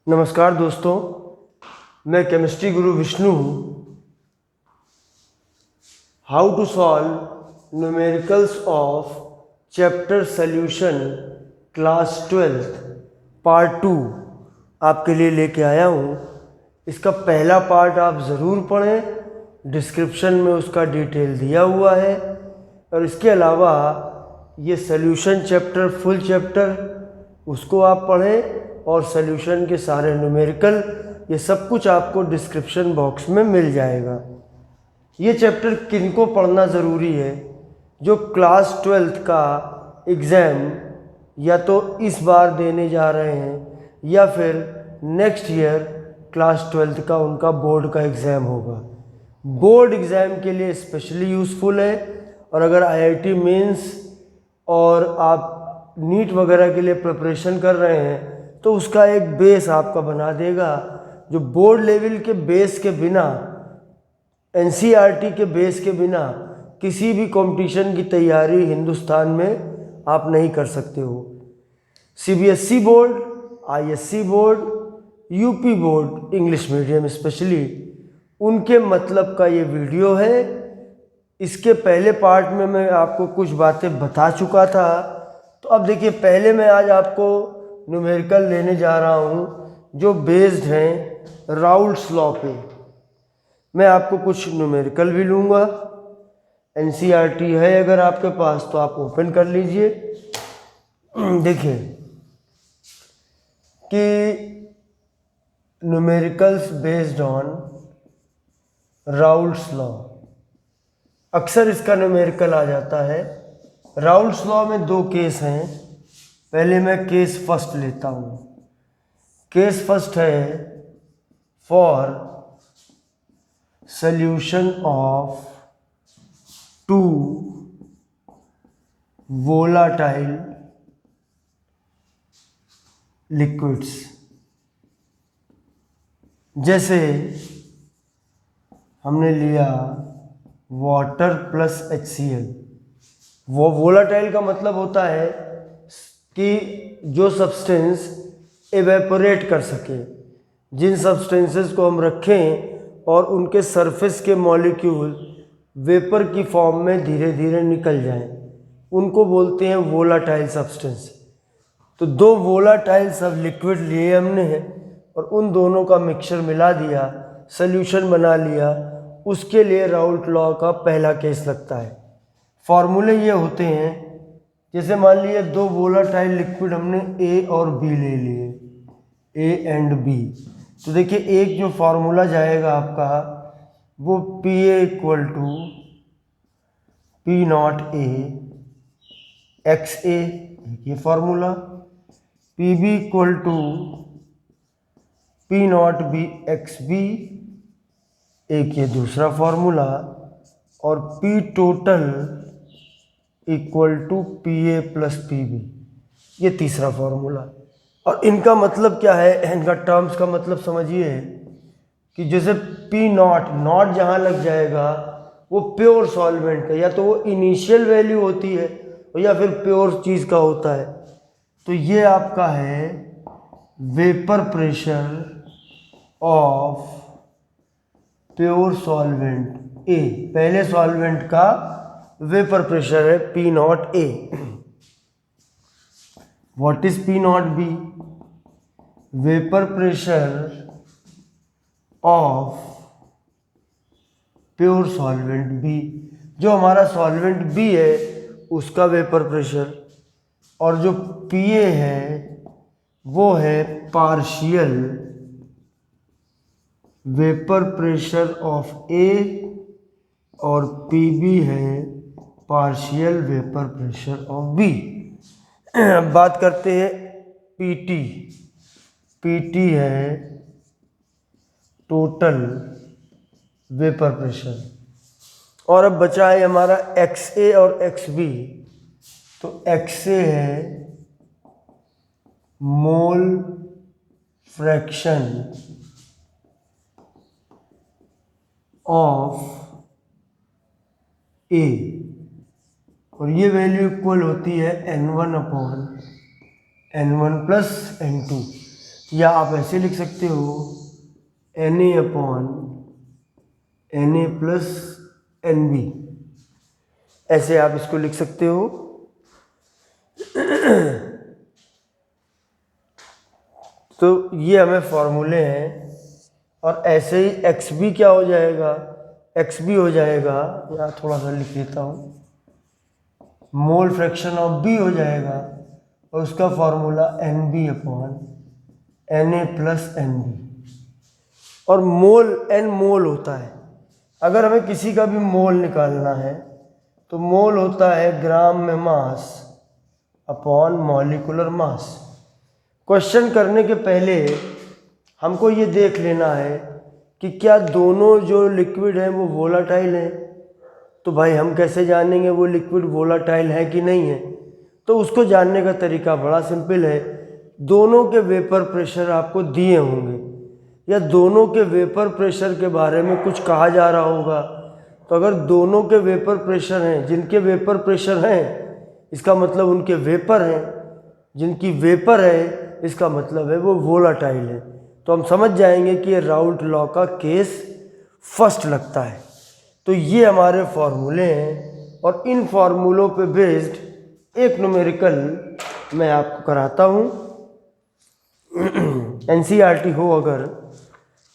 नमस्कार दोस्तों, मैं केमिस्ट्री गुरु विष्णु हूँ। How to solve numericals of chapter solution class 12 part 2 आपके लिए लेके आया हूँ। इसका पहला पार्ट आप ज़रूर पढ़ें, डिस्क्रिप्शन में उसका डिटेल दिया हुआ है। और इसके अलावा ये सॉल्यूशन चैप्टर फुल चैप्टर उसको आप पढ़ें और सॉल्यूशन के सारे न्यूमेरिकल ये सब कुछ आपको डिस्क्रिप्शन बॉक्स में मिल जाएगा। ये चैप्टर किनको पढ़ना ज़रूरी है? जो क्लास 12th का एग्ज़ाम या तो इस बार देने जा रहे हैं या फिर नेक्स्ट ईयर क्लास 12th का उनका बोर्ड का एग्ज़ाम होगा। बोर्ड एग्ज़ाम के लिए स्पेशली यूज़फुल है। और अगर आईआईटी मेंस और आप नीट वगैरह के लिए प्रिपरेशन कर रहे हैं तो उसका एक बेस आपका बना देगा, जो बोर्ड लेवल के बेस के बिना, एनसीईआरटी के बेस के बिना किसी भी कंपटीशन की तैयारी हिंदुस्तान में आप नहीं कर सकते हो। CBSE board, ISC board, UP board English medium specially, उनके मतलब का ये वीडियो है। इसके पहले पार्ट में मैं आपको कुछ बातें बता चुका था। तो अब देखिए, पहले मैं आज आपको न्यूमेरिकल लेने जा रहा हूँ जो बेस्ड हैं राउल्ट्स लॉ पे। मैं आपको कुछ न्यूमेरिकल भी लूँगा। एनसीईआरटी है अगर आपके पास तो आप ओपन कर लीजिए। देखिए कि numericals based on Raoult's law, अक्सर इसका न्यूमेरिकल आ जाता है। राउल्ट्स लॉ में दो केस हैं। पहले मैं केस फर्स्ट लेता हूँ। केस फर्स्ट है for solution of two volatile liquids. जैसे हमने लिया वाटर प्लस HCl। वो वोलाटाइल का मतलब होता है कि जो सब्सटेंस एवेपोरेट कर सके, जिन सब्सटेंसेस को हम रखें और उनके सरफेस के मॉलिक्यूल वेपर की फॉर्म में धीरे धीरे निकल जाएं, उनको बोलते हैं वोलाटाइल सब्सटेंस। तो दो वोलाटाइल सब लिक्विड लिए हमने और उन दोनों का मिक्सचर मिला दिया, सॉल्यूशन बना लिया। उसके लिए राउल्ट लॉ का पहला केस लगता है। फॉर्मूले ये होते हैं, जैसे मान लीजिए दो वोलाटाइल लिक्विड हमने ए और बी ले लिए, ए एंड बी। तो देखिए एक जो फॉर्मूला जाएगा आपका वो P A equal to P naught A x A, ये formula. P B equal to P naught B x B, एक ये दूसरा फॉर्मूला। और P total equal to P A plus P B, ये तीसरा फॉर्मूला। और इनका मतलब क्या है, इनका टर्म्स का मतलब समझिए कि जैसे पी नॉट, नॉट जहाँ लग जाएगा वो प्योर सॉल्वेंट का या तो वो इनिशियल वैल्यू होती है या फिर प्योर चीज़ का होता है। तो ये आपका है vapour pressure of pure solvent A. पहले सॉल्वेंट का वेपर प्रेशर है P naught A. What is P naught B? Vapour pressure of pure solvent B. जो हमारा सॉल्वेंट बी है उसका वेपर प्रेशर। और जो पी ए है वो है partial vapour pressure of A, और पी बी है partial vapour pressure of B. अब बात करते हैं पीटी। पीटी है टोटल वेपर प्रेशर। और अब बचा है हमारा एक्स ए और एक्स बी। तो एक्स ए है मोल फ्रैक्शन ऑफ ए, और ये वैल्यू इक्वल होती है N1 upon N1 plus N2। या आप ऐसे लिख सकते हो Na/Na+Nb, ऐसे आप इसको लिख सकते हो। तो ये हमें फॉर्मूले हैं। और ऐसे ही एक्स भी क्या हो जाएगा, एक्स भी हो जाएगा, यहाँ थोड़ा सा लिख देता हूँ, मोल फ्रैक्शन ऑफ बी हो जाएगा, और उसका फॉर्मूला Nb/Na+Nb। और मोल एन मोल होता है। अगर हमें किसी का भी मोल निकालना है तो मोल होता है ग्राम में mass upon molecular mass. Question करने के पहले हमको ये देख लेना है कि क्या दोनों जो लिक्विड हैं वो वोलाटाइल हैं। तो भाई हम कैसे जानेंगे वो लिक्विड वोलाटाइल है कि नहीं है? तो उसको जानने का तरीका बड़ा सिंपल है। दोनों के वेपर प्रेशर आपको दिए होंगे, या दोनों के वेपर प्रेशर के बारे में कुछ कहा जा रहा होगा। तो अगर दोनों के वेपर प्रेशर हैं, जिनके वेपर प्रेशर हैं इसका मतलब उनके वेपर हैं, जिनकी वेपर है इसका मतलब है वो वोलाटाइल है। तो हम समझ जाएंगे कि ये राउल्ट लॉ का केस फर्स्ट लगता है। तो ये हमारे फॉर्मूले हैं, और इन फॉर्मूलों पे बेस्ड एक न्यूमेरिकल मैं आपको कराता हूँ। एनसीईआरटी हो अगर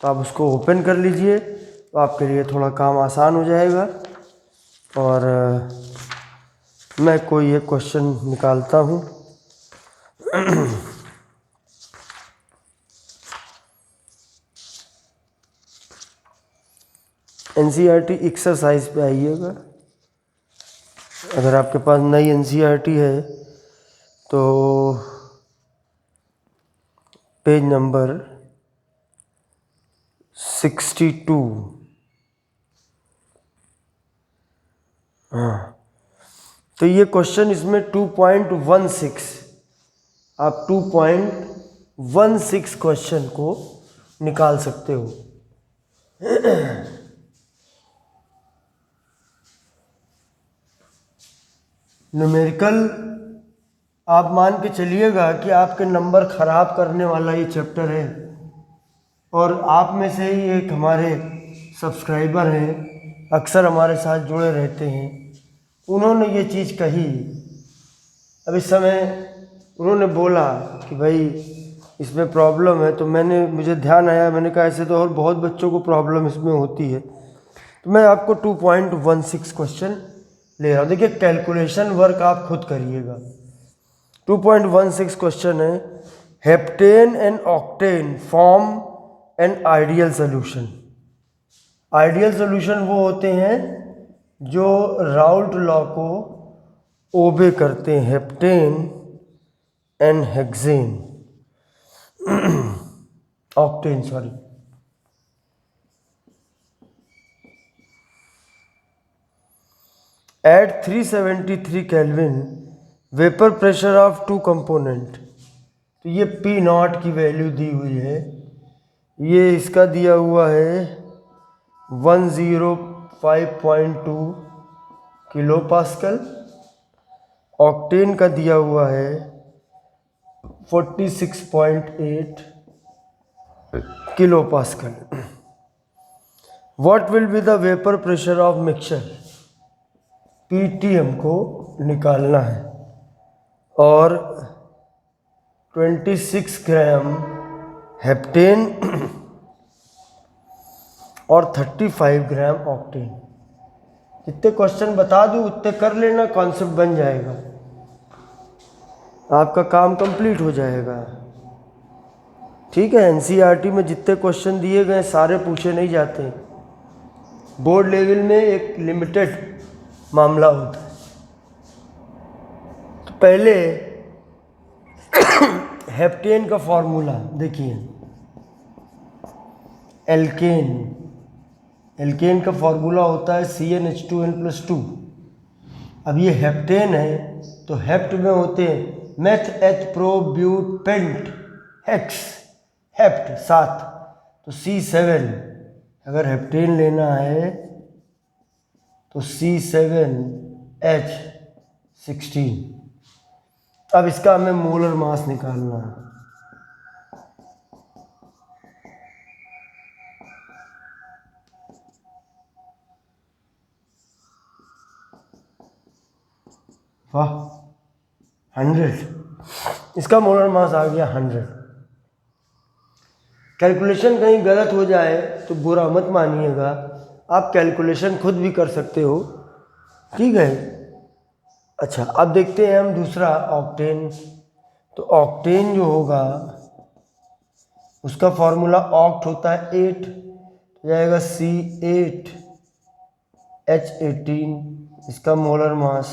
तो आप उसको ओपन कर लीजिए, तो आपके लिए थोड़ा काम आसान हो जाएगा। और मैं कोई एक क्वेश्चन निकालता हूँ। एनसीईआरटी एक्सरसाइज पे आइएगा। अगर आपके पास नई एनसीईआरटी है तो पेज नंबर 62। हाँ, तो ये क्वेश्चन इसमें 2.16, आप 2.16 क्वेश्चन को निकाल सकते हो। न्यूमेरिकल आप मान के चलिएगा कि आपके नंबर ख़राब करने वाला ये चैप्टर है। और आप में से ही एक हमारे सब्सक्राइबर हैं, अक्सर हमारे साथ जुड़े रहते हैं, उन्होंने ये चीज़ कही। अब इस समय उन्होंने बोला कि भाई इसमें प्रॉब्लम है, तो मुझे ध्यान आया, मैंने कहा ऐसे तो और बहुत बच्चों को प्रॉब्लम इसमें होती है। तो मैं आपको 2.16 क्वेश्चन ले रहा हूँ। देखिए कैलकुलेशन वर्क आप खुद करिएगा। 2.16 क्वेश्चन है, heptane and octane form an ideal solution. Ideal solution वो होते हैं जो राउल्ट लॉ को ओबे करते हैं, heptane and hexane, octane sorry. At 373 kelvin vapour pressure of two component. तो ये पी नॉट की वैल्यू दी हुई है, ये इसका दिया हुआ है 105.2 किलो पास्कल। ऑक्टेन का दिया हुआ है 46.8 kilo pascal. What will be the vapour pressure of mixture? PT हमको निकालना है। और 26 ग्राम हेप्टेन और 35 ग्राम ऑक्टेन। जितने क्वेश्चन बता दूँ उतने कर लेना, कॉन्सेप्ट बन जाएगा, आपका काम कंप्लीट हो जाएगा। ठीक है, एनसीईआरटी में जितने क्वेश्चन दिए गए सारे पूछे नहीं जाते, बोर्ड लेवल में एक लिमिटेड मामला होता है। तो पहले हेप्टेन का फॉर्मूला देखिए, एल्केन का फॉर्मूला होता है CnH2n+2। अब ये हेप्टेन है तो हेप्ट में होते हैं meth eth pro but pent hex, hept 7, तो C7। अगर हेप्टेन लेना है तो C7H16। अब इसका हमें मोलर मास निकालना है। वाह 100, इसका मोलर मास आ गया 100। कैलकुलेशन कहीं गलत हो जाए तो बुरा मत मानिएगा, आप कैलकुलेशन खुद भी कर सकते हो, ठीक है। अच्छा, अब देखते हैं हम दूसरा ऑक्टेन। तो ऑक्टेन जो होगा उसका फॉर्मूला ऑक्ट होता है 8, तो जाएगा C8H18, इसका मोलर मास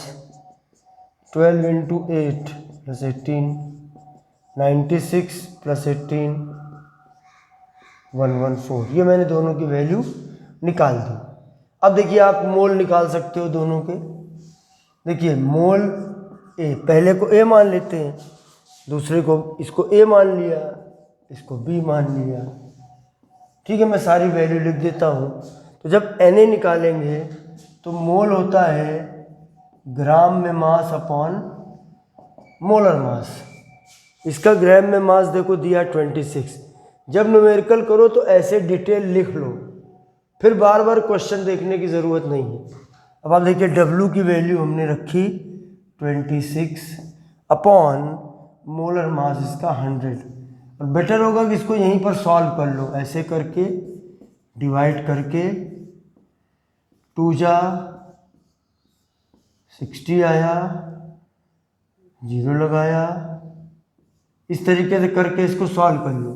12 × 8 + 18, 96 + 18 114। ये मैंने दोनों की वैल्यू निकाल दी। अब देखिए आप मोल निकाल सकते हो दोनों के। देखिए मोल ए, पहले को ए मान लेते हैं, दूसरे को इसको ए मान लिया, इसको बी मान लिया, ठीक है। मैं सारी वैल्यू लिख देता हूँ। तो जब Na निकालेंगे तो मोल होता है ग्राम में मास अपॉन मोलर मास। इसका ग्राम में मास देखो दिया 26। जब न्यूमेरिकल करो तो ऐसे डिटेल लिख लो, फिर बार बार क्वेश्चन देखने की ज़रूरत नहीं है। अब आप देखिए W की वैल्यू हमने रखी 26 अपॉन मोलर मास इसका 100। और बेटर होगा कि इसको यहीं पर सॉल्व कर लो, ऐसे करके डिवाइड करके 2 जा 60 आया, 0 लगाया, इस तरीके से करके इसको सॉल्व कर लो।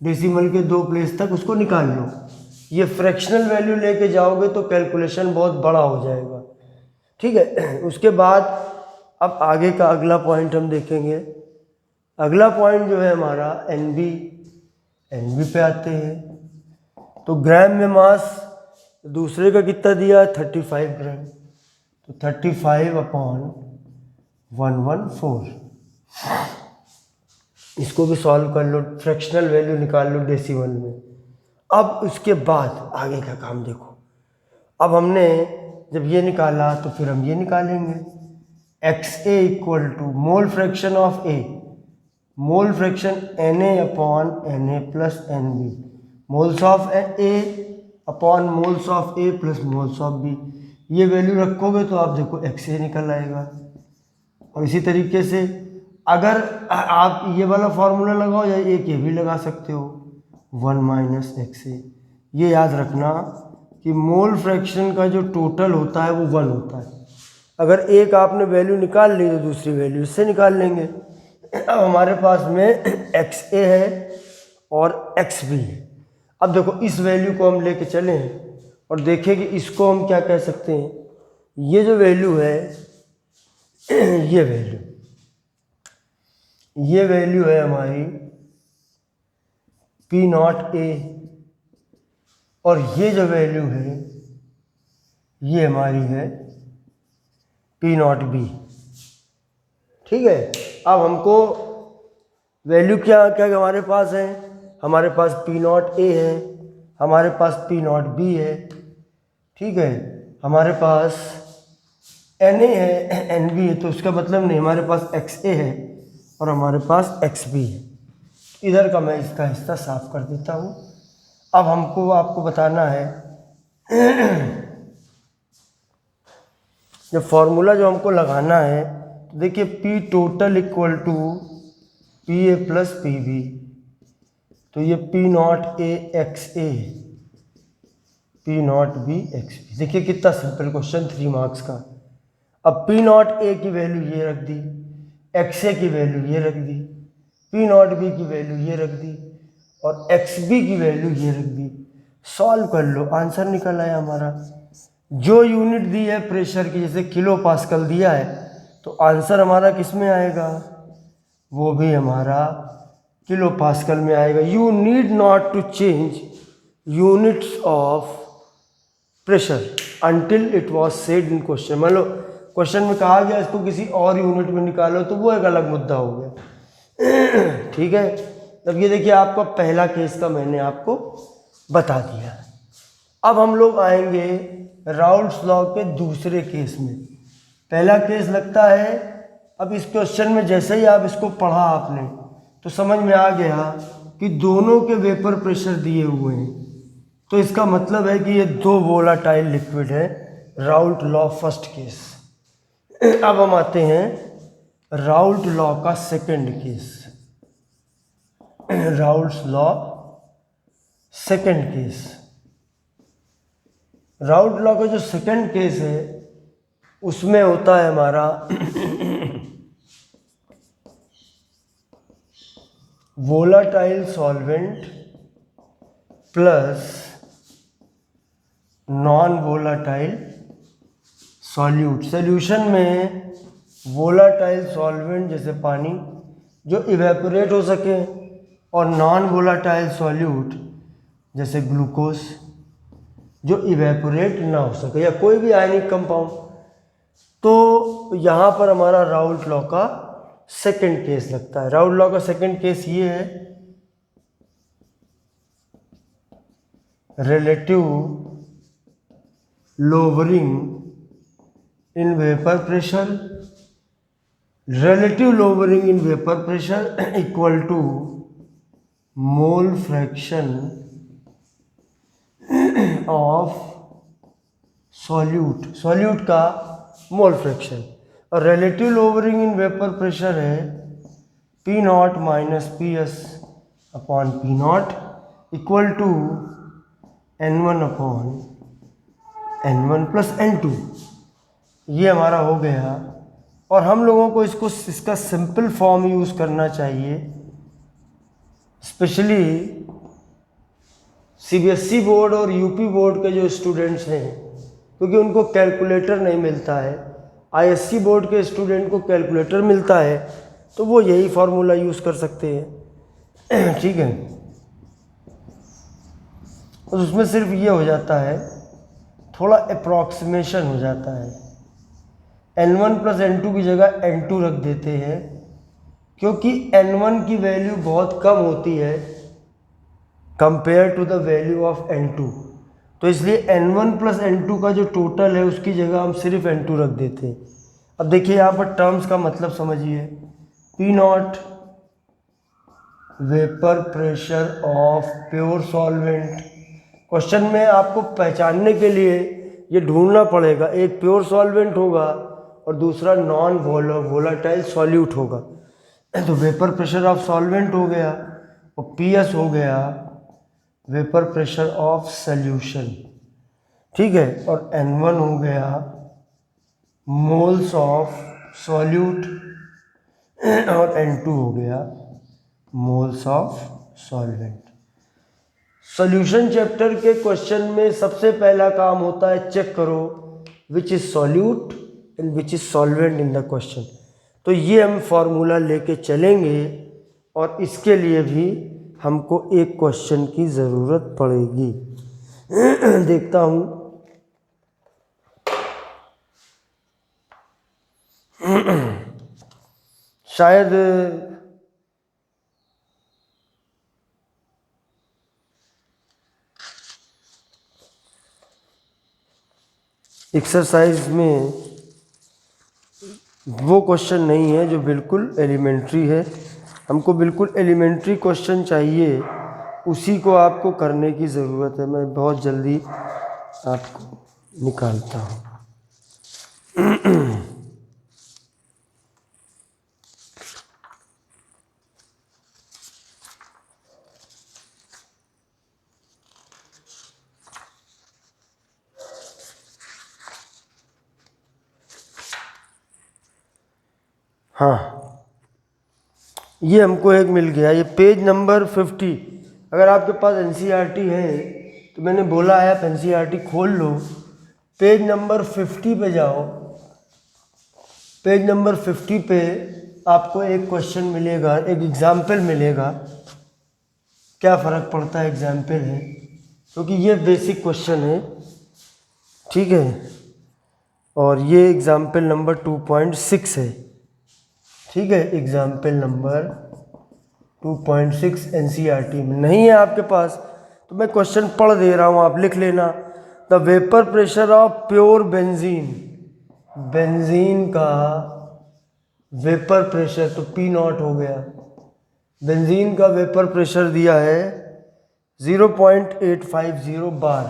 डेसिमल के 2 प्लेस तक उसको निकाल लो। ये फ्रैक्शनल वैल्यू लेके जाओगे तो कैलकुलेशन बहुत बड़ा हो जाएगा, ठीक है। उसके बाद अब आगे का अगला पॉइंट हम देखेंगे। अगला पॉइंट जो है हमारा NB पे आते हैं। तो ग्राम में मास दूसरे का कितना दिया 35 ग्राम, तो 35 अपॉन 114। इसको भी सॉल्व कर लो, फ्रैक्शनल वैल्यू निकाल लो डेसिमल में। अब उसके बाद आगे का काम देखो। अब हमने जब ये निकाला तो फिर हम ये निकालेंगे, XA = mole fraction of A, mole fraction Na upon Na plus Nb, moles of A upon moles of A plus moles of B। ये वैल्यू रखोगे तो आप देखो XA निकल आएगा। और इसी तरीके से अगर आप ये वाला फॉर्मूला लगाओ या एक ये भी लगा सकते हो, 1 - XA। ये याद रखना कि मोल फ्रैक्शन का जो टोटल होता है वो 1 होता है। अगर एक आपने वैल्यू निकाल ली तो दूसरी वैल्यू इससे निकाल लेंगे। अब हमारे पास में XA है और XB है। अब देखो इस वैल्यू को हम लेके चलें और देखें कि इसको हम क्या कह सकते हैं। ये जो वैल्यू है ये वैल्यू है हमारी P0A, और ये जो वैल्यू है ये हमारी है P0B, ठीक है। अब हमको वैल्यू क्या क्या हमारे पास है, हमारे पास P0A है, हमारे पास P0B है, ठीक है। हमारे पास Na है, Nb है, तो उसका मतलब नहीं, हमारे पास XA है और हमारे पास XB है। इधर का मैं इसका हिस्सा साफ कर देता हूँ। अब हमको आपको बताना है जब फॉर्मूला जो हमको लगाना है, तो देखिए P टोटल = PA + PB, तो ये P0A XA, P0B XB। देखिए कितना सिंपल क्वेश्चन, 3 मार्क्स का। अब P0A की वैल्यू ये रख दी, XA की वैल्यू ये रख दी, P0B की वैल्यू ये रख दी और XB की वैल्यू ये रख दी। सॉल्व कर लो, आंसर निकल आया हमारा। जो यूनिट दी है प्रेशर की, जैसे किलो पास्कल दिया है, तो आंसर हमारा किस में आएगा, वो भी हमारा किलो पास्कल में आएगा। You need not to change units of pressure until it was said in question. मान लो क्वेश्चन में कहा गया इसको किसी और यूनिट में निकालो, तो वो एक अलग मुद्दा हो गया, ठीक है। तब ये देखिए आपका पहला केस का मैंने आपको बता दिया। अब हम लोग आएंगे राउल्ट्स लॉ के दूसरे केस में। पहला केस लगता है, अब इस क्वेश्चन में जैसे ही आप इसको पढ़ा आपने तो समझ में आ गया कि दोनों के वेपर प्रेशर दिए हुए हैं, तो इसका मतलब है कि ये 2 वोलाटाइल लिक्विड है। Raoult law first case. अब हम आते हैं राउल्ट लॉ का second case. Raoult law second case. Raoult law का जो सेकंड केस है उसमें होता है हमारा volatile solvent plus non volatile solute. Solution में वोलाटाइल सॉल्वेंट जैसे पानी जो इवेपोरेट हो सके और नॉन वोलाटाइल सॉल्यूट जैसे ग्लूकोज जो इवेपोरेट ना हो सके, या कोई भी आयनिक कंपाउंड। तो यहाँ पर हमारा राउल्ट लॉ का सेकंड केस लगता है। राउल्ट लॉ का सेकंड केस ये है, relative lowering in vapour pressure, relative lowering in vapor pressure equal to mole fraction of solute का मोल फ्रैक्शन। और relative lowering in vapor pressure है P not minus P S upon P not equal to N1 upon N1 plus N2। ये हमारा हो गया। और हम लोगों को इसका सिंपल फॉर्म यूज़ करना चाहिए, स्पेशली सीबीएसई बोर्ड और यूपी बोर्ड के जो स्टूडेंट्स हैं, क्योंकि उनको कैलकुलेटर नहीं मिलता है। आईएससी बोर्ड के स्टूडेंट को कैलकुलेटर मिलता है, तो वो यही फार्मूला यूज़ कर सकते हैं। ठीक है, और उसमें सिर्फ ये हो जाता है, थोड़ा अप्रॉक्सीमेशन हो जाता है। N1 प्लस N2 की जगह N2 रख देते हैं, क्योंकि N1 की वैल्यू बहुत कम होती है compare to the value of N2। तो इसलिए N1 प्लस N2 का जो टोटल है उसकी जगह हम सिर्फ N2 रख देते हैं। अब देखिए यहाँ पर टर्म्स का मतलब समझिए। P not vapour pressure of pure solvent. Question में आपको पहचानने के लिए ये ढूंढना पड़ेगा, एक प्योर सॉल्वेंट होगा और दूसरा नॉन वोलाटाइल सॉल्यूट होगा। तो वेपर प्रेशर ऑफ सॉल्वेंट हो गया और PS हो गया वेपर प्रेशर ऑफ सॉल्यूशन। ठीक है, और N1 हो गया मोल्स ऑफ सॉल्यूट और N2 हो गया moles of solvent. Solution chapter के क्वेश्चन में सबसे पहला काम होता है चेक करो which is solute and which is solvent in the question. तो ये हम फॉर्मूला लेके चलेंगे और इसके लिए भी हमको एक क्वेश्चन की ज़रूरत पड़ेगी। देखता हूँ, शायद एक्सरसाइज में वो क्वेश्चन नहीं है जो बिल्कुल एलिमेंट्री है। हमको बिल्कुल एलिमेंट्री क्वेश्चन चाहिए, उसी को आपको करने की ज़रूरत है। मैं बहुत जल्दी आपको निकालता हूँ। हाँ, ये हमको एक मिल गया, ये पेज नंबर 50। अगर आपके पास एनसीईआरटी है तो मैंने बोला है आप एनसीईआरटी खोल लो, पेज नंबर 50 पे जाओ। पेज नंबर 50 पे आपको एक क्वेश्चन मिलेगा, एक एग्जाम्पल मिलेगा। क्या फ़र्क पड़ता है, एग्जाम्पल है, क्योंकि ये बेसिक क्वेश्चन है। ठीक है, और ये एग्जाम्पल नंबर 2.6 है। ठीक है, एग्जाम्पल नंबर 2.6 एनसीईआरटी में नहीं है आपके पास, तो मैं क्वेश्चन पढ़ दे रहा हूँ, आप लिख लेना। The vapour pressure of pure benzene, benzene का वेपर प्रेशर तो P नॉट हो गया। बेंजीन का वेपर प्रेशर दिया है 0.850 बार।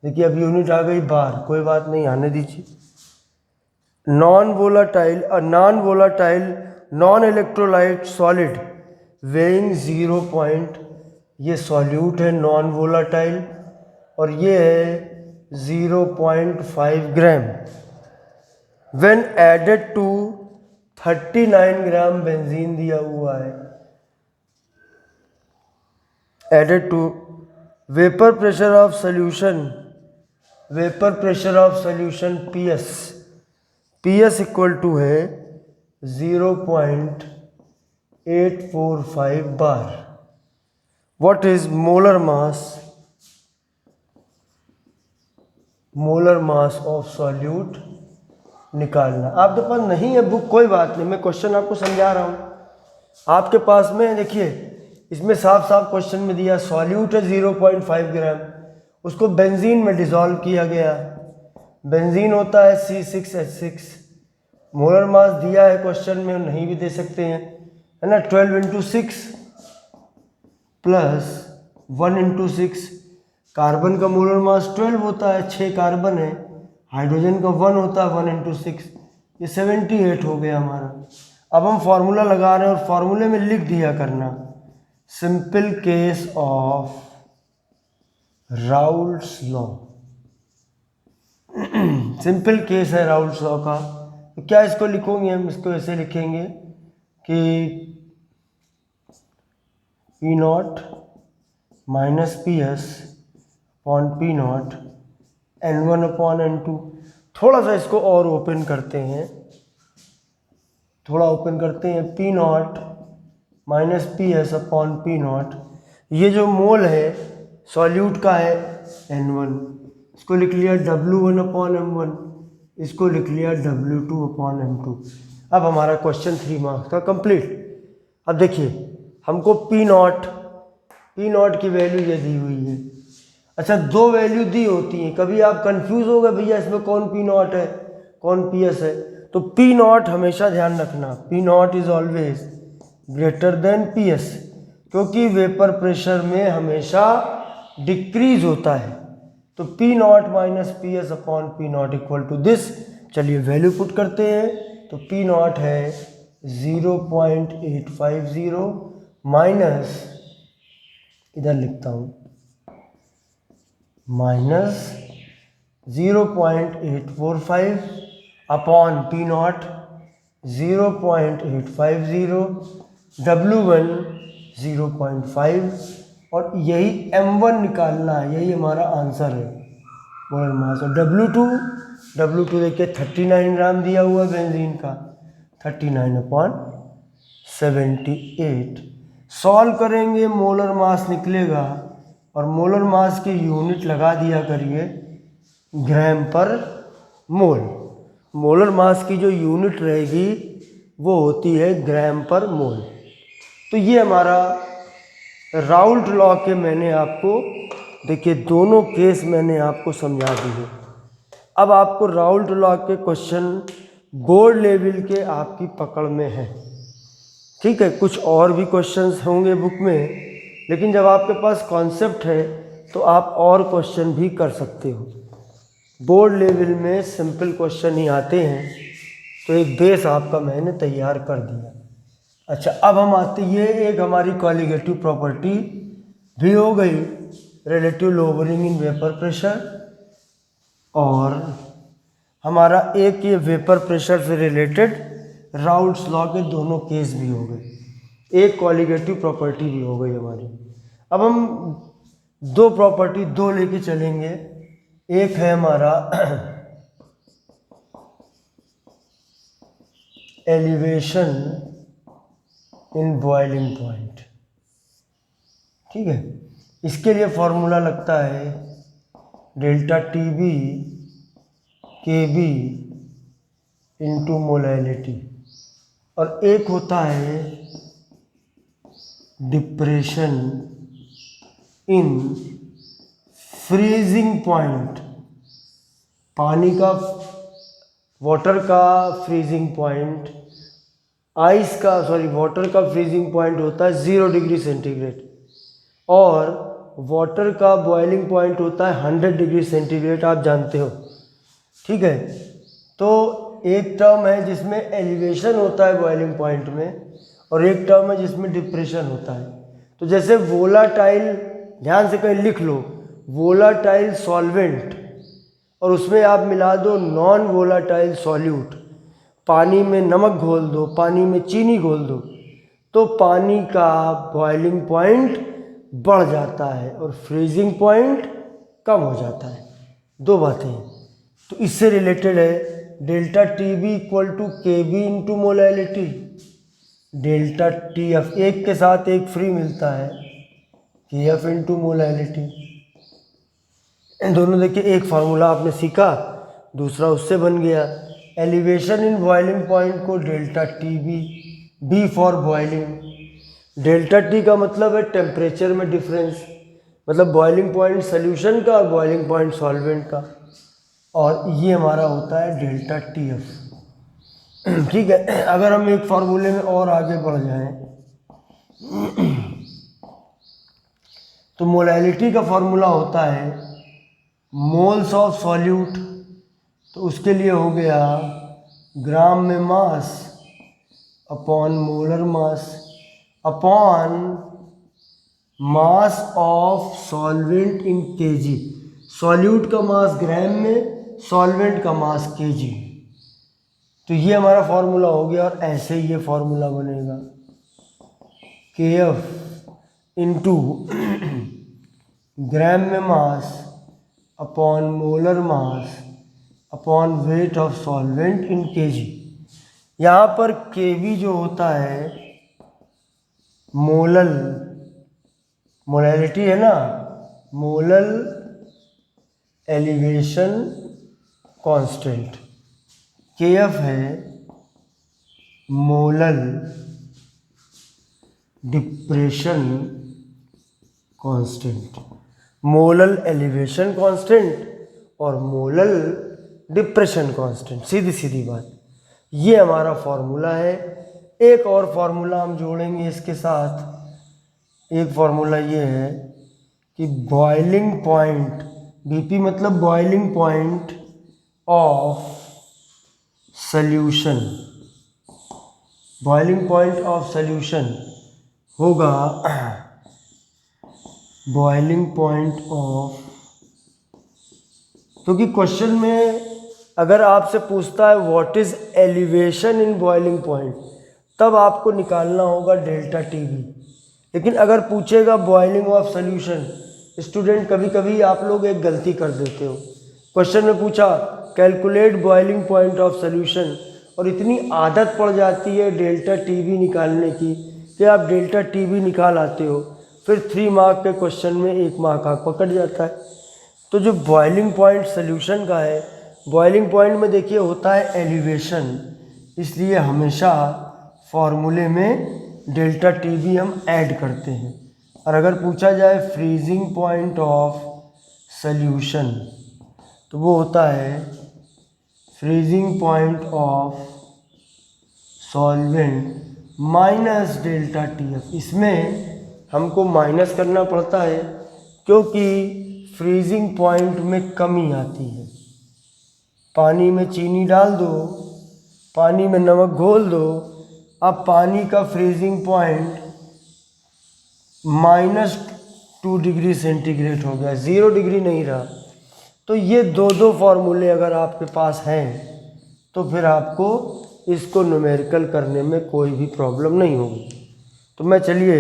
देखिए अब यूनिट आ गई बार, कोई बात नहीं, आने दीजिए। Non volatile non electrolyte solid weighing 0 point, ये सॉल्यूट है नॉन वोलाटाइल, और ये है 0.5 gram. When added to 39 gram benzene दिया हुआ है, added to vapour pressure of solution PS equal to है 0.845 bar. What is molar mass of solute निकालना। आपके पास नहीं है बुक, कोई बात नहीं, मैं क्वेश्चन आपको समझा रहा हूँ। आपके पास में देखिए, इसमें साफ साफ क्वेश्चन में दिया सॉल्यूट है 0.5 ग्राम, उसको बेंजीन में डिसॉल्व किया गया, बेंजीन होता है C6H6। मोलर मास दिया है क्वेश्चन में, नहीं भी दे सकते हैं, है ना। 12 × 6 प्लस 1 × 6, कार्बन का मोलर मास 12 होता है, 6 कार्बन है, हाइड्रोजन का 1 होता है, 1 × 6, ये 78 हो गया हमारा। अब हम फॉर्मूला लगा रहे हैं और फॉर्मूले में लिख दिया करना simple case of Raoult's law. Simple case है राउल्ट्स लॉ का, तो क्या इसको लिखोगे हम, इसको ऐसे लिखेंगे कि P0 minus PS upon P0 N1 upon N2। थोड़ा सा इसको और ओपन करते हैं, P0 minus PS upon P0। ये जो मोल है सॉल्यूट का है N1, इसको लिख लिया W1 अपॉन M1, इसको लिख लिया W2 अपॉन M2। अब हमारा क्वेश्चन 3 मार्क्स का कंप्लीट। अब देखिए, हमको P0 की वैल्यू ये दी हुई है। अच्छा, 2 वैल्यू दी होती हैं, कभी आप कंफ्यूज हो गए भैया इसमें कौन P0 है कौन PS है, तो P0 हमेशा ध्यान रखना, P0 is always greater than PS, क्योंकि वेपर प्रेशर में हमेशा डिक्रीज होता है। तो P0 minus PS upon P0 equal to this. चलिए वैल्यू पुट करते हैं, तो P0 है 0.850 माइनस, इधर लिखता हूँ, माइनस 0.845 अपॉन P0 0.850, W1 0.5, और यही M1 निकालना है, यही हमारा आंसर है मोलर मास। और W2 देखिए 39 ग्राम दिया हुआ बेंजीन का, 39/78। सॉल्व करेंगे मोलर मास निकलेगा, और मोलर मास की यूनिट लगा दिया करिए ग्राम पर मोल। मोलर मास की जो यूनिट रहेगी वो होती है ग्राम पर मोल। तो ये हमारा राउल्ट लॉ के मैंने आपको देखिए दोनों केस मैंने आपको समझा दिए। अब आपको राउल्ट लॉ के क्वेश्चन बोर्ड लेवल के आपकी पकड़ में है, ठीक है। कुछ और भी क्वेश्चंस होंगे बुक में, लेकिन जब आपके पास कॉन्सेप्ट है तो आप और क्वेश्चन भी कर सकते हो। बोर्ड लेवल में सिंपल क्वेश्चन ही आते हैं, तो एक बेस आपका मैंने तैयार कर दिया। अच्छा, अब हम आते, ये एक हमारी कॉलिगेटिव प्रॉपर्टी भी हो गई, relative lowering in vapour pressure, और हमारा एक ये वेपर प्रेशर से रिलेटेड राउल्ट्स लॉ के दोनों केस भी हो गए, एक कॉलिगेटिव प्रॉपर्टी भी हो गई हमारी। अब हम 2 प्रॉपर्टी 2 लेके चलेंगे। एक है हमारा एलिवेशन इन बॉइलिंग पॉइंट, ठीक है। इसके लिए फॉर्मूला लगता है delta TB KB into molality, और एक होता है डिप्रेशन इन फ्रीजिंग पॉइंट, पानी का, वाटर का फ्रीजिंग पॉइंट, वाटर का फ्रीजिंग पॉइंट होता है 0 डिग्री सेंटीग्रेड, और वाटर का बॉइलिंग पॉइंट होता है 100 डिग्री सेंटीग्रेड, आप जानते हो, ठीक है। तो एक टर्म है जिसमें एलिवेशन होता है बॉइलिंग पॉइंट में, और एक टर्म है जिसमें डिप्रेशन होता है। तो जैसे वोलाटाइल, ध्यान से कहीं लिख लो, वोलाटाइल सॉल्वेंट, और उसमें आप मिला दो नॉन वोलाटाइल सॉल्यूट, पानी में नमक घोल दो, पानी में चीनी घोल दो, तो पानी का बॉइलिंग पॉइंट बढ़ जाता है और फ्रीजिंग पॉइंट कम हो जाता है। दो बातें। तो इससे रिलेटेड है delta T B equal to K B into molality. Delta T F, एक के साथ एक फ्री मिलता है, के एफ इंटू मोलैलिटी। दोनों देखिए, एक फार्मूला आपने सीखा, दूसरा उससे बन गया। एलिवेशन इन बॉइलिंग पॉइंट को delta T B, B for boiling. Delta T का मतलब है टेम्परेचर में डिफरेंस, मतलब बॉइलिंग पॉइंट सोल्यूशन का और बॉइलिंग पॉइंट सॉल्वेंट का, और ये हमारा होता है डेल्टा टी एफ। ठीक है, अगर हम एक फार्मूले में और आगे बढ़ जाएं तो मोलैलिटी का फार्मूला होता है मोल्स ऑफ सॉल्यूट, तो उसके लिए हो गया ग्राम में mass upon molar mass upon mass of solvent in KG. Solute का मास ग्राम में, सॉल्वेंट का मास केजी। तो ये हमारा फार्मूला हो गया, और ऐसे ही ये फार्मूला बनेगा के एफ इंटू ग्राम में mass upon molar mass upon weight of solvent in KG. यहाँ पर केवी जो होता है मोलल, मोलैलिटी है ना, मोलल एलिवेशन कांस्टेंट। के एफ है molal depression constant. Molal elevation constant और मोलल डिप्रेशन कांस्टेंट, सीधी सीधी बात। ये हमारा फॉर्मूला है। एक और फार्मूला हम जोड़ेंगे इसके साथ। एक फार्मूला ये है कि बॉइलिंग पॉइंट, बीपी मतलब boiling point of solution, boiling point of solution होगा बॉइलिंग पॉइंट ऑफ, क्योंकि क्वेश्चन में अगर आपसे पूछता है what is elevation in boiling point, तब आपको निकालना होगा डेल्टा टी बी। लेकिन अगर पूछेगा बॉइलिंग ऑफ सॉल्यूशन, स्टूडेंट कभी कभी आप लोग एक गलती कर देते हो। क्वेश्चन में पूछा calculate boiling point of solution, और इतनी आदत पड़ जाती है डेल्टा टी बी निकालने की कि आप डेल्टा टी बी निकाल आते हो, फिर 3 मार्क के क्वेश्चन में 1 मार्क आपका कट जाता है। तो जो बॉइलिंग पॉइंट सॉल्यूशन का है, बॉइलिंग पॉइंट में देखिए होता है एलिवेशन, इसलिए हमेशा फॉर्मूले में डेल्टा टी बी हम ऐड करते हैं। और अगर पूछा जाए फ्रीजिंग पॉइंट ऑफ सॉल्यूशन, तो वो होता है freezing point of solvent minus delta T F. इसमें हमको माइनस करना पड़ता है क्योंकि फ्रीजिंग पॉइंट में कमी आती है। पानी में चीनी डाल दो, पानी में नमक घोल दो, अब पानी का फ्रीजिंग पॉइंट -2 डिग्री सेंटीग्रेड हो गया, 0 डिग्री नहीं रहा। तो ये दो फार्मूले अगर आपके पास हैं तो फिर आपको इसको न्यूमेरिकल करने में कोई भी प्रॉब्लम नहीं होगी। तो मैं चलिए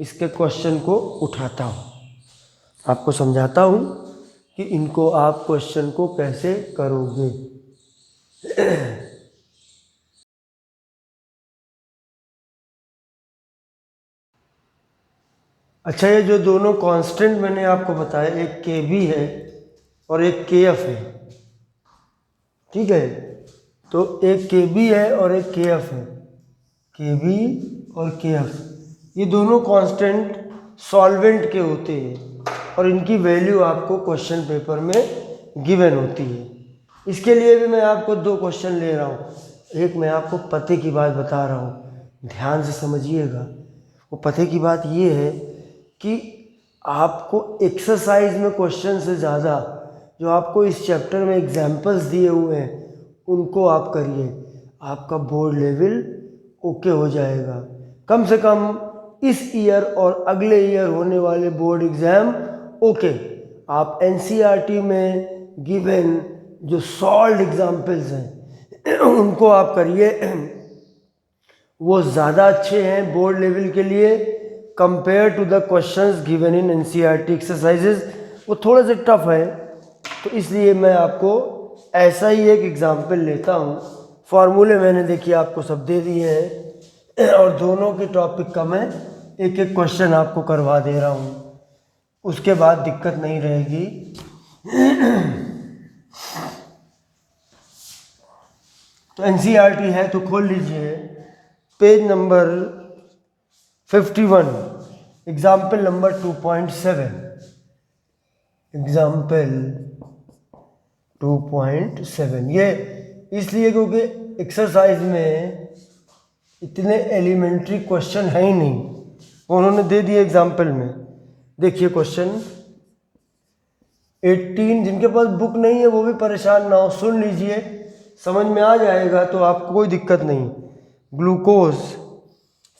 इसके क्वेश्चन को उठाता हूँ, आपको समझाता हूँ कि इनको आप क्वेश्चन को कैसे करोगे। अच्छा, ये जो दोनों कांस्टेंट मैंने आपको बताया, एक के बी है और एक के एफ है, ठीक है। तो एक के बी है और एक के एफ है, के बी और के एफ, ये दोनों कांस्टेंट सॉल्वेंट के होते हैं और इनकी वैल्यू आपको क्वेश्चन पेपर में गिवन होती है। इसके लिए भी मैं आपको 2 क्वेश्चन ले रहा हूँ। एक मैं आपको पते की बात बता रहा हूँ, ध्यान से समझिएगा। वो पते की बात ये है कि आपको एक्सरसाइज में क्वेश्चन से ज़्यादा जो आपको इस चैप्टर में एग्जाम्पल्स दिए हुए हैं उनको आप करिए, आपका बोर्ड लेवल ओके हो जाएगा। कम से कम इस ईयर और अगले ईयर होने वाले बोर्ड एग्ज़ाम ओके। आप एनसीईआरटी में गिवन जो सॉल्व्ड एग्जाम्पल्स हैं उनको आप करिए, वो ज़्यादा अच्छे हैं बोर्ड लेवल के लिए compare to the questions given in NCERT exercises. वो थोड़े से टफ है, तो इसलिए मैं आपको ऐसा ही एक एग्जाम्पल लेता हूँ। फार्मूले मैंने देखिए आपको सब दे दिए हैं और दोनों के टॉपिक का मैं एक एक क्वेश्चन आपको करवा दे रहा हूँ, उसके बाद दिक्कत नहीं रहेगी। तो एनसीईआरटी है तो खोल लीजिए page number 51, example number 2.7। Example 2.7 ये इसलिए क्योंकि एक्सरसाइज में इतने एलिमेंट्री क्वेश्चन है ही नहीं, वो उन्होंने दे दिए एग्जाम्पल में। देखिए क्वेश्चन 18, जिनके पास बुक नहीं है वो भी परेशान ना हो, सुन लीजिए, समझ में आ जाएगा तो आपको कोई दिक्कत नहीं। ग्लूकोज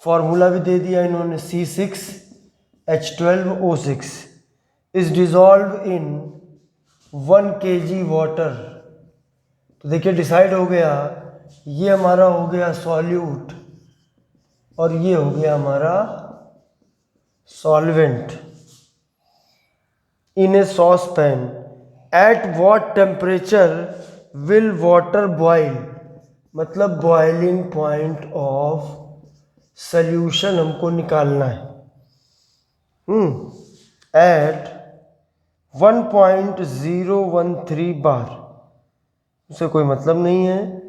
फार्मूला भी दे दिया इन्होंने, C6H12O6 is dissolve in 1 kg water. तो देखिए डिसाइड हो गया, ये हमारा हो गया सॉल्यूट और ये हो गया हमारा solvent in a saucepan. At what temperature will water boil, मतलब बॉइलिंग पॉइंट ऑफ सॉल्यूशन हमको निकालना है। एट 1.013 बार, उसे कोई मतलब नहीं है।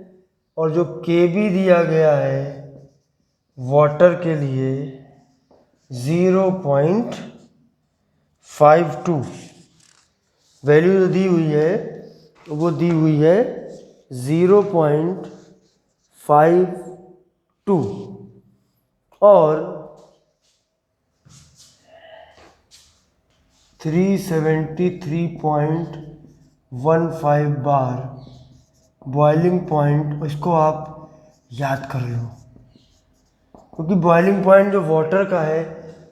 और जो केबी दिया गया है वाटर के लिए 0.52, वैल्यू जो दी हुई है वो दी हुई है 0.52 और 373.15 बार बॉइलिंग पॉइंट। इसको आप याद कर लो, क्योंकि बॉइलिंग पॉइंट जो वाटर का है,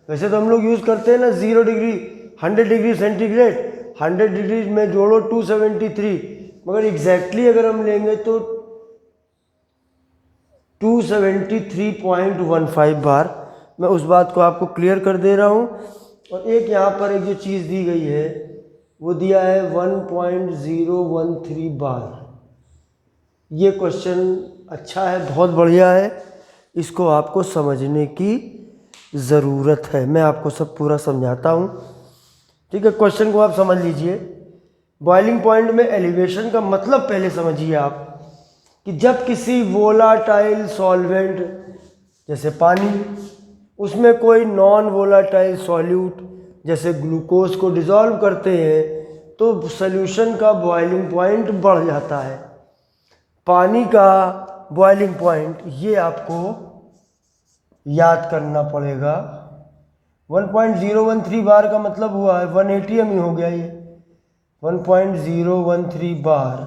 वैसे तो हम लोग यूज़ करते हैं ना 0 डिग्री 100 डिग्री सेंटीग्रेड, 100 डिग्री में जोड़ो 273, मगर एग्जैक्टली अगर हम लेंगे तो 273.15 बार। मैं उस बात को आपको क्लियर कर दे रहा हूँ। और एक यहाँ पर एक जो चीज़ दी गई है वो दिया है 1.013 बार। ये क्वेश्चन अच्छा है, बहुत बढ़िया है, इसको आपको समझने की ज़रूरत है। मैं आपको सब पूरा समझाता हूँ, ठीक है। क्वेश्चन को आप समझ लीजिए। बॉइलिंग पॉइंट में एलिवेशन का मतलब पहले समझिए आप, कि जब किसी वोलाटाइल सॉल्वेंट जैसे पानी, उसमें कोई नॉन वोलाटाइल सॉल्यूट जैसे ग्लूकोज को डिज़ोल्व करते हैं तो सॉल्यूशन का बॉइलिंग पॉइंट बढ़ जाता है। पानी का बॉइलिंग पॉइंट ये आपको याद करना पड़ेगा। 1.013 बार का मतलब हुआ है 1 ATM ही हो गया। ये 1.013 बार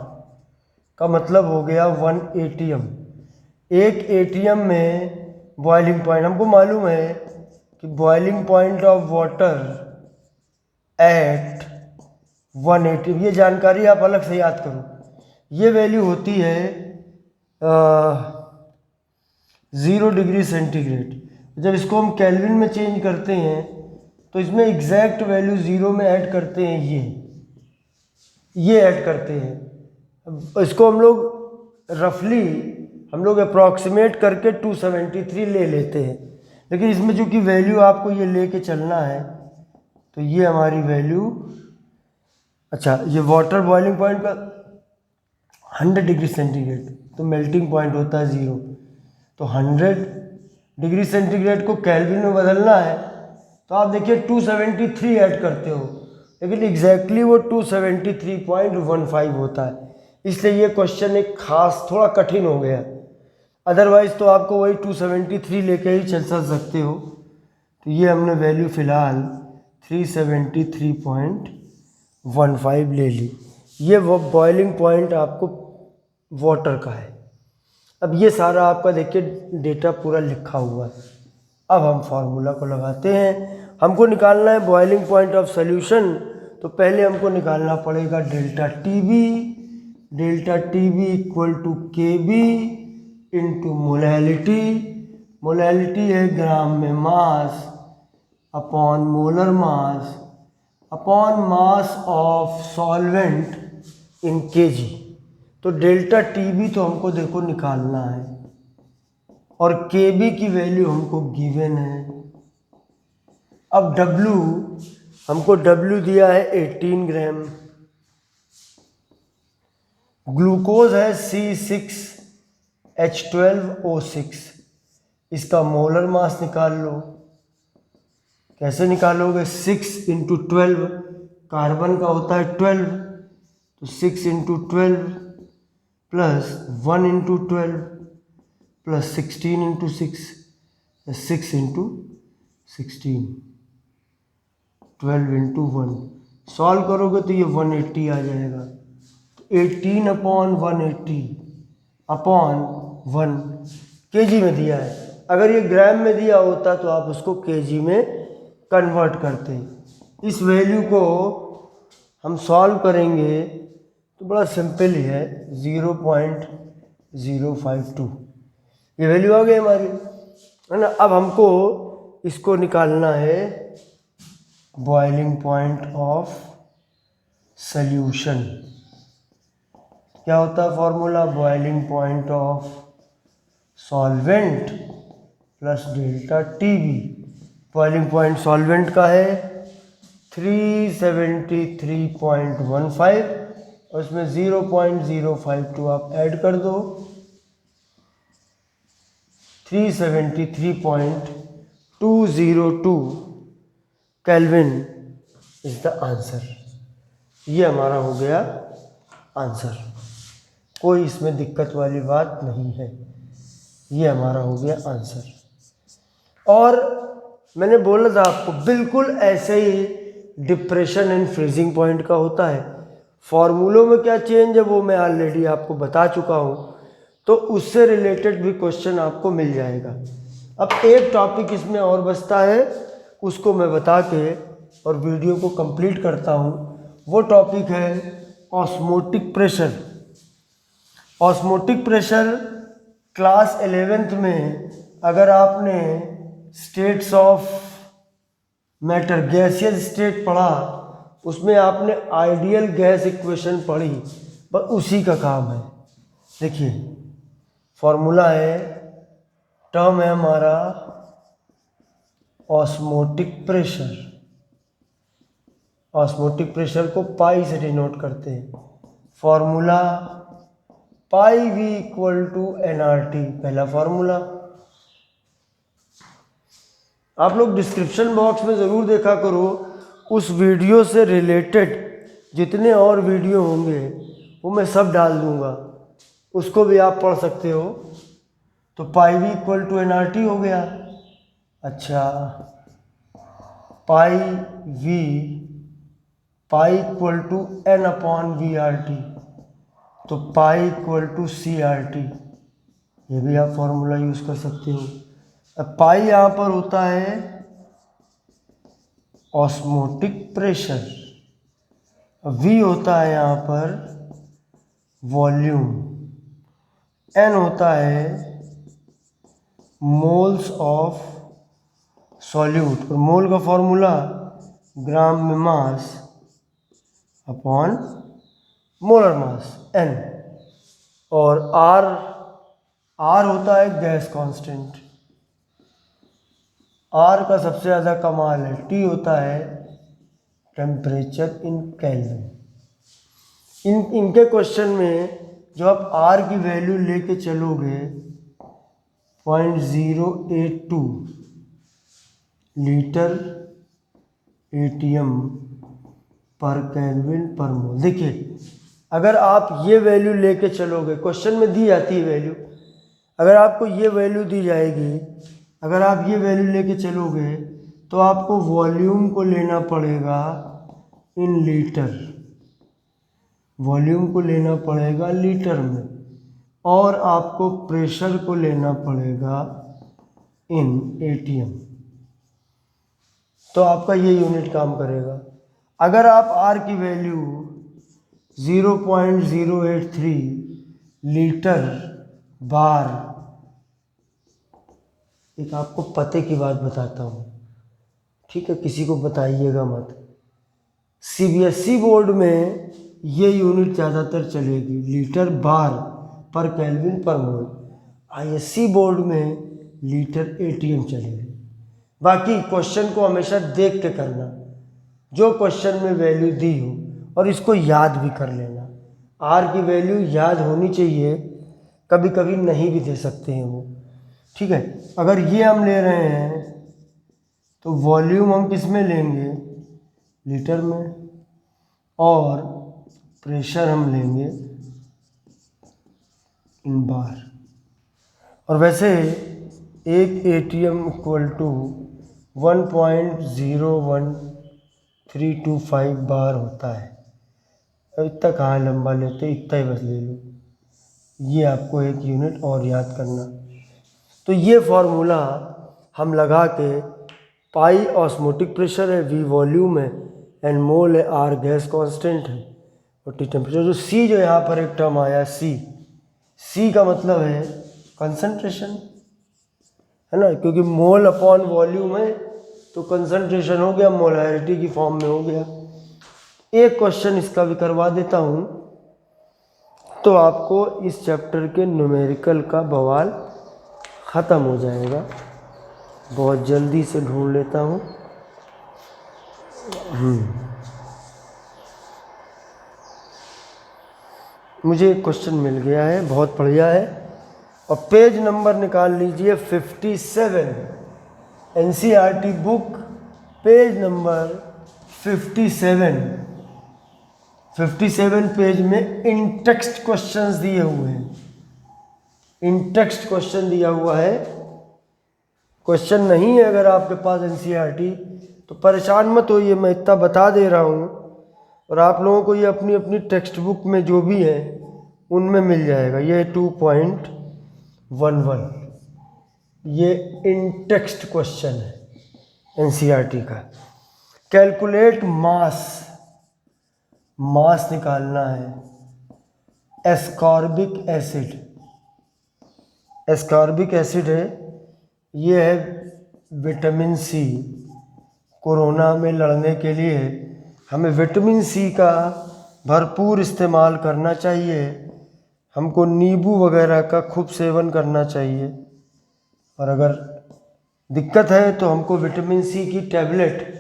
का मतलब हो गया 1 ATM। एक ATM में बॉइलिंग पॉइंट, हमको मालूम है कि boiling point of water at 1 ATM, ये जानकारी आप अलग से याद करो। ये वैल्यू होती है 0 डिग्री सेंटीग्रेड। जब इसको हम केल्विन में चेंज करते हैं तो इसमें एग्जैक्ट वैल्यू 0 में ऐड करते हैं, ये ऐड करते हैं। इसको हम लोग रफली अप्रॉक्सीमेट करके 273 ले लेते हैं, लेकिन इसमें चूँकि वैल्यू आपको ये लेके चलना है तो ये हमारी वैल्यू, अच्छा ये वाटर बॉइलिंग पॉइंट का 100 डिग्री सेंटीग्रेड तो मेल्टिंग पॉइंट होता है 0, तो 100 डिग्री सेंटीग्रेड को केल्विन में बदलना है तो आप देखिए 273 ऐड करते हो, लेकिन एग्जैक्टली वो 273.15 होता है। इसलिए ये क्वेश्चन एक खास थोड़ा कठिन हो गया, अदरवाइज़ तो आपको वही 273 लेके ही चल सकते हो। तो ये हमने वैल्यू फ़िलहाल 373.15 ले ली। ये वो बॉइलिंग पॉइंट आपको वाटर का है। अब ये सारा आपका देखिए डेटा पूरा लिखा हुआ है। अब हम फार्मूला को लगाते हैं। हमको निकालना है बॉइलिंग पॉइंट ऑफ सॉल्यूशन, तो पहले हमको निकालना पड़ेगा delta T B. Delta T B equal to K B into molality. Molality है ग्राम में mass upon molar mass upon mass of solvent in KG. तो डेल्टा टी बी तो हमको देखो निकालना है और के बी की वैल्यू हमको गिवन है। अब W हमको W दिया है 18 ग्राम। ग्लूकोज है C6H12O6। इसका मोलर मास निकाल लो। कैसे निकालोगे? 6 इंटू 12, कार्बन का होता है 12, तो 6 into 12 plus 1 into 12 plus 16 into 6, 6 into 16, 12 into 1। Solve करोगे तो ये 180 आ जाएगा। 18 अपॉन 180 अपॉन 1 केजी में दिया है। अगर ये ग्राम में दिया होता तो आप उसको केजी में कन्वर्ट करते। इस वैल्यू को हम सॉल्व करेंगे तो बड़ा सिंपल ही है, 0.052 ये वैल्यू आ गई हमारी, है ना। अब हमको इसको निकालना है बॉइलिंग पॉइंट ऑफ सॉल्यूशन। क्या होता है formula? Boiling point of solvent plus delta T B. Boiling point solvent का है 373.15 और उसमें 0.052 आप ऐड कर दो। 373.202 केल्विन इज द आंसर। ये हमारा हो गया आंसर, कोई इसमें दिक्कत वाली बात नहीं है। ये हमारा हो गया आंसर। और मैंने बोला था आपको बिल्कुल ऐसे ही डिप्रेशन एंड फ्रीजिंग पॉइंट का होता है। फॉर्मूलों में क्या चेंज है वो मैं ऑलरेडी आपको बता चुका हूँ, तो उससे रिलेटेड भी क्वेश्चन आपको मिल जाएगा। अब एक टॉपिक इसमें और बचता है, उसको मैं बता के और वीडियो को कंप्लीट करता हूँ। वो टॉपिक है osmotic pressure. Osmotic pressure class 11th में अगर आपने states of matter gaseous state पढ़ा, उसमें आपने आइडियल गैस इक्वेशन पढ़ी, बस उसी का काम है। देखिए फॉर्मूला है, टर्म है हमारा ऑस्मोटिक प्रेशर। ऑस्मोटिक प्रेशर को पाई से डिनोट करते हैं। Formula pi V equal to NRT, पहला फॉर्मूला। आप लोग डिस्क्रिप्शन बॉक्स में ज़रूर देखा करो, उस वीडियो से रिलेटेड जितने और वीडियो होंगे वो मैं सब डाल दूंगा, उसको भी आप पढ़ सकते हो। तो pi V equal to NRT हो गया। अच्छा, pi equal to N upon VRT, तो पाई इक्वल टू CRT, ये भी आप फॉर्मूला यूज़ कर सकते हो। अब पाई यहाँ पर होता है ऑस्मोटिक प्रेशर, V होता है यहाँ पर वॉल्यूम, N होता है मोल्स ऑफ सॉल्यूट, और मोल का फॉर्मूला ग्राम में मास अपॉन मोलर मास N, और R होता है गैस कांस्टेंट। R का सबसे ज़्यादा कमाल है, T होता है टेम्परेचर इन केल्विन। इनके क्वेश्चन में जो आप R की वैल्यू लेके चलोगे 0.082 लीटर ATM पर केल्विन पर मोल। देखिए अगर आप ये वैल्यू लेके चलोगे, क्वेश्चन में दी जाती है वैल्यू, अगर आपको ये वैल्यू दी जाएगी, अगर आप ये वैल्यू लेके चलोगे तो आपको वॉल्यूम को लेना पड़ेगा इन लीटर, वॉल्यूम को लेना पड़ेगा लीटर में। और आपको प्रेशर को लेना पड़ेगा इन एटीएम, तो आपका ये यूनिट काम करेगा। अगर आप आर की वैल्यू 0.083 लीटर बार, एक आपको पते की बात बताता हूँ, ठीक है, किसी को बताइएगा मत। सीबीएसई बोर्ड में ये यूनिट ज़्यादातर चलेगी, लीटर बार पर केल्विन पर मोल। आईएससी बोर्ड में लीटर एटीएम चलेगी। बाकी क्वेश्चन को हमेशा देख के करना, जो क्वेश्चन में वैल्यू दी हो, और इसको याद भी कर लेना। आर की वैल्यू याद होनी चाहिए, कभी कभी नहीं भी दे सकते हैं वो, ठीक है। अगर ये हम ले रहे हैं तो वॉल्यूम हम किस में लेंगे, लीटर में, और प्रेशर हम लेंगे इन बार। और वैसे एक एटीएम इक्वल टू 1.01325 बार होता है। इतना कहाँ लंबा लेते, इतना ही बस ले लो। ये आपको एक यूनिट और याद करना। तो ये फॉर्मूला हम लगा के, पाई ऑस्मोटिक प्रेशर है, वी वॉल्यूम है, एंड मोल है, आर गैस कांस्टेंट है, और टी टेम्परेचर। जो सी जो यहाँ पर एक टर्म आया सी का मतलब है कंसंट्रेशन, है ना, क्योंकि मोल अपॉन वॉल्यूम है तो कंसंट्रेशन हो गया, मोलैरिटी की फॉर्म में हो गया। एक क्वेश्चन इसका भी करवा देता हूँ, तो आपको इस चैप्टर के न्यूमेरिकल का बवाल ख़त्म हो जाएगा। बहुत जल्दी से ढूंढ लेता हूँ। मुझे एक क्वेश्चन मिल गया है, बहुत बढ़िया है, और पेज नंबर निकाल लीजिए 57, NCERT book page number 57 page में इन टेक्स्ट क्वेश्चंस दिए हुए हैं। इन टेक्स्ट क्वेश्चन दिया हुआ है। क्वेश्चन नहीं है अगर आपके पास एनसीईआरटी तो परेशान मत होइए, मैं इतना बता दे रहा हूँ, और आप लोगों को ये अपनी अपनी टेक्स्ट बुक में जो भी है उनमें मिल जाएगा। ये 2.11 ये इन टेक्स्ट क्वेश्चन है एनसीईआरटी का। कैलकुलेट मास निकालना है एस्कॉर्बिक एसिड है, ये है विटामिन सी। कोरोना में लड़ने के लिए हमें विटामिन सी का भरपूर इस्तेमाल करना चाहिए। हमको नींबू वगैरह का खूब सेवन करना चाहिए, और अगर दिक्कत है तो हमको विटामिन सी की टैबलेट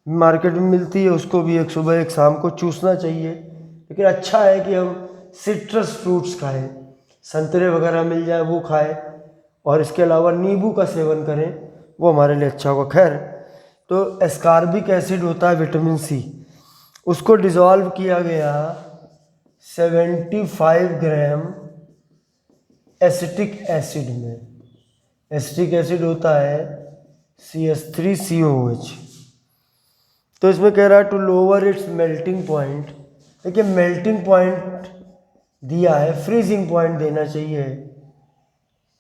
मार्केट में मिलती है, उसको भी एक सुबह एक शाम को चूसना चाहिए। लेकिन अच्छा है कि हम सिट्रस फ्रूट्स खाएं, संतरे वगैरह मिल जाए वो खाएं, और इसके अलावा नींबू का सेवन करें, वो हमारे लिए अच्छा होगा। खैर, तो एस्कॉर्बिक एसिड होता है विटामिन सी, उसको डिज़ोल्व किया गया 75 ग्राम एसिटिक एसिड में। एसिटिक एसिड होता है CH3COOH। तो इसमें कह रहा है to lower its melting point. देखिए मेल्टिंग पॉइंट दिया है, फ्रीजिंग पॉइंट देना चाहिए,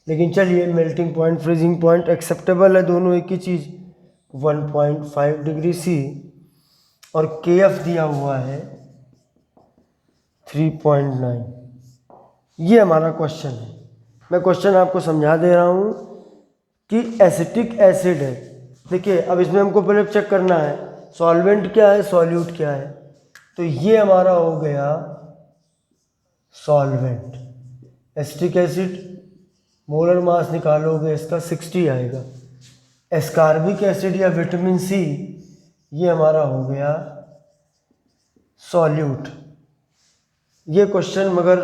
लेकिन चलिए melting point freezing point acceptable है, दोनों एक ही चीज़। 1.5 डिग्री सी, और KF दिया हुआ है 3.9। ये हमारा क्वेश्चन है। मैं क्वेश्चन आपको समझा दे रहा हूँ कि एसिटिक एसिड है। देखिए अब इसमें हमको पहले चेक करना है सॉल्वेंट क्या है, सॉल्यूट क्या है। तो ये हमारा हो गया solvent. Acetic acid molar mass निकालोगे इसका 60 आएगा। एस्कॉर्बिक एसिड या विटामिन सी ये हमारा हो गया सॉल्यूट। ये क्वेश्चन मगर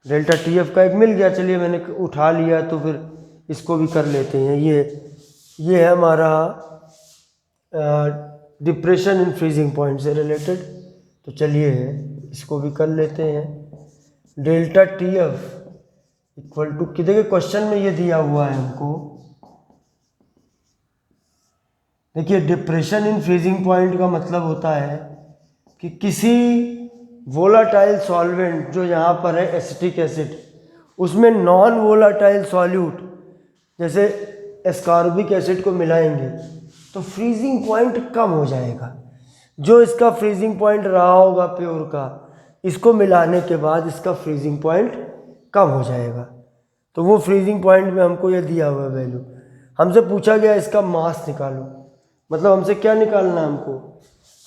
डेल्टा TF का एक मिल गया, चलिए मैंने उठा लिया तो फिर इसको भी कर लेते हैं। ये है हमारा डिप्रेशन इन फ्रीजिंग पॉइंट से रिलेटेड, तो चलिए इसको भी कर लेते हैं। डेल्टा TF इक्वल टू, कि देखिए क्वेश्चन में ये दिया हुआ है हमको, देखिए डिप्रेशन इन फ्रीजिंग पॉइंट का मतलब होता है कि किसी वोलाटाइल सॉल्वेंट जो यहाँ पर है एसिटिक एसिड, उसमें नॉन वोलाटाइल सॉल्यूट जैसे एस्कॉर्बिक एसिड को मिलाएंगे तो फ्रीजिंग पॉइंट कम हो जाएगा। जो इसका फ्रीजिंग पॉइंट रहा होगा प्योर का, इसको मिलाने के बाद इसका फ्रीजिंग पॉइंट कम हो जाएगा। तो वो फ्रीजिंग पॉइंट में हमको ये दिया हुआ वैल्यू, हमसे पूछा गया इसका मास निकालो, मतलब हमसे क्या निकालना है,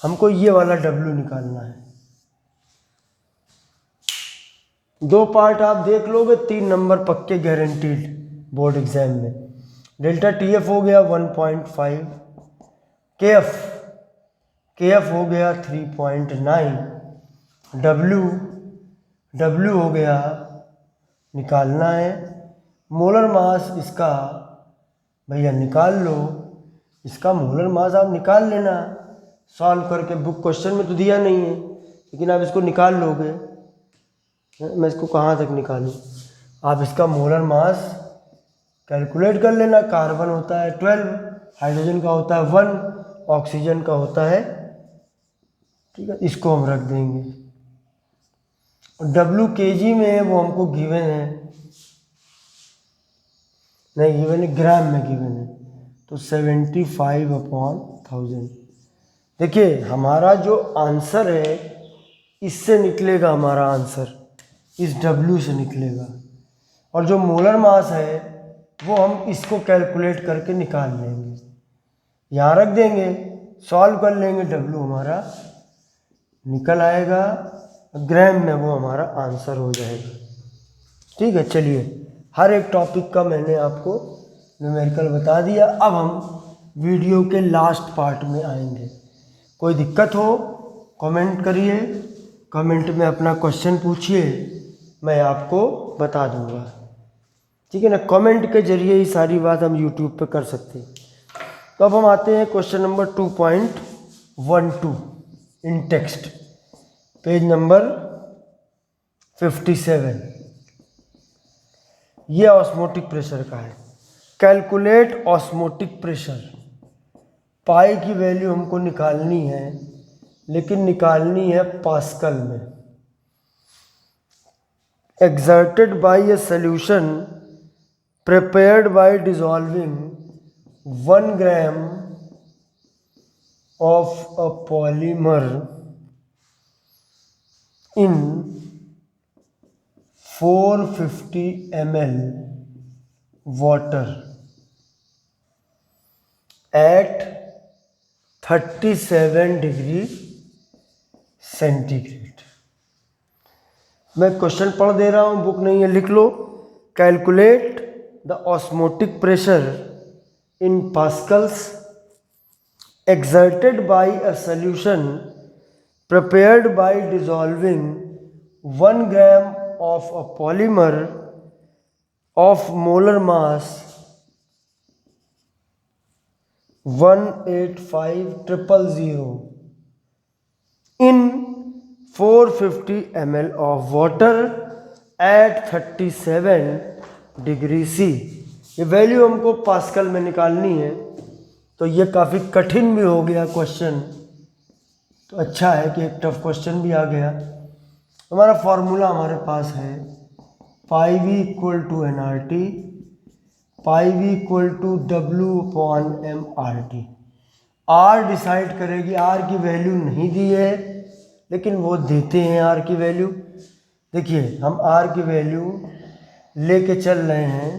हमको ये वाला W निकालना है। 2 पार्ट आप देख लोगे, 3 नंबर पक्के गारंटीड बोर्ड एग्जाम में। डेल्टा TF हो गया 1.5, KF हो गया 3.9, W हो गया, निकालना है। मोलर मास इसका भैया निकाल लो, इसका मोलर मास आप निकाल लेना सॉल्व करके। बुक क्वेश्चन में तो दिया नहीं है, लेकिन आप इसको निकाल लोगे। मैं इसको कहाँ तक निकालूँ, आप इसका मोलर मास कैलकुलेट कर लेना। कार्बन होता है 12, हाइड्रोजन का होता है 1, ऑक्सीजन का होता है, ठीक है, इसको हम रख देंगे। W kg में है, वो हमको गिवन है, नहीं गिवन है, ग्राम में गिवन है, तो 75/1000। देखिए हमारा जो आंसर है इससे निकलेगा, हमारा आंसर इस W से निकलेगा, और जो मोलर मास है वो हम इसको कैलकुलेट करके निकाल लेंगे, यहाँ रख देंगे, सॉल्व कर लेंगे, W हमारा निकल आएगा, ग्राम में वो हमारा आंसर हो जाएगा। ठीक है, चलिए हर एक टॉपिक का मैंने आपको न्यूमेरिकल बता दिया। अब हम वीडियो के लास्ट पार्ट में आएंगे। कोई दिक्कत हो कमेंट करिए, कमेंट में अपना क्वेश्चन पूछिए, मैं आपको बता दूंगा, ठीक है ना। कमेंट के जरिए ही सारी बात हम यूट्यूब पे कर सकते हैं। तो अब हम आते हैं क्वेश्चन नंबर 2.12 इन टेक्स्ट, पेज नंबर 57। ये ऑस्मोटिक प्रेशर का है। Calculate osmotic pressure. पाई की वैल्यू हमको निकालनी है, लेकिन निकालनी है पास्कल में। Exerted by A solution prepared by dissolving 1 gram of a polymer in 450 ml water at 37 degree centigrade. मैं क्वेश्चन पढ़ दे रहा हूँ, बुक नहीं है, लिख लो। Calculate the osmotic pressure in pascals exerted by a solution prepared by dissolving 1 gram of a polymer of molar mass 185,000 in 450 ml of water at 37 degree C। ये वैल्यू हमको पास्कल में निकालनी है, तो ये काफ़ी कठिन भी हो गया क्वेश्चन, तो अच्छा है कि एक टफ क्वेश्चन भी आ गया। हमारा फॉर्मूला हमारे पास है पाई V = nRT, पाई V = W/mRT। R डिसाइड करेगी, R की वैल्यू नहीं दी है, लेकिन वो देते हैं R की वैल्यू। देखिए हम R की वैल्यू लेके चल रहे हैं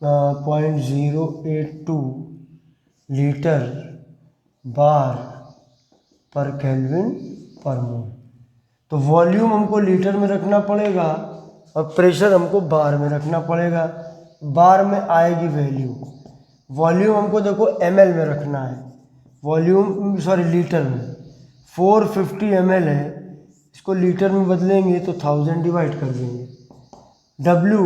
0.082 लीटर बार पर केल्विन पर मोल। तो वॉल्यूम हमको लीटर में रखना पड़ेगा और प्रेशर हमको बार में रखना पड़ेगा। बार में आएगी वैल्यू, वॉल्यूम हमको देखो ml में रखना है, वॉल्यूम लीटर में। 450 ml है, इसको लीटर में बदलेंगे तो 1000 डिवाइड कर देंगे। W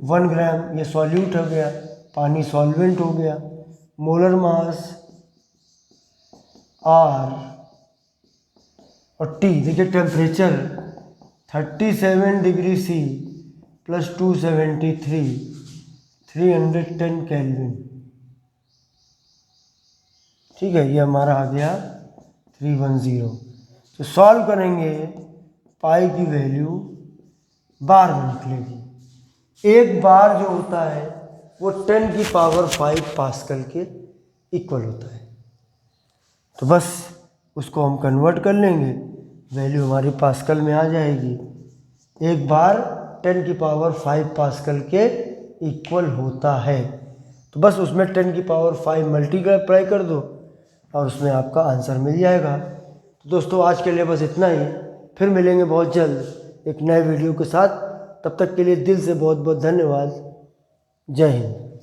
1 ग्राम, ये सॉल्यूट हो गया, पानी सॉल्वेंट हो गया। मोलर मास R और T, देखिए टेम्परेचर 37 डिग्री C + 273, 310 केल्विन। ठीक है, ये हमारा आ गया 310। तो सॉल्व करेंगे, पाई की वैल्यू बार में निकलेगी। एक बार जो होता है वो 10⁵ पास्कल के इक्वल होता है। तो बस उसको हम कन्वर्ट कर लेंगे, वैल्यू हमारी पास्कल में आ जाएगी। एक बार 10⁵ पास्कल के इक्वल होता है। तो बस उसमें 10⁵ मल्टीप्लाई कर दो और उसमें आपका आंसर मिल जाएगा। तो दोस्तों आज के लिए बस इतना ही, फिर मिलेंगे बहुत जल्द एक नए वीडियो के साथ। तब तक के लिए दिल से बहुत बहुत धन्यवाद। जय हिंद।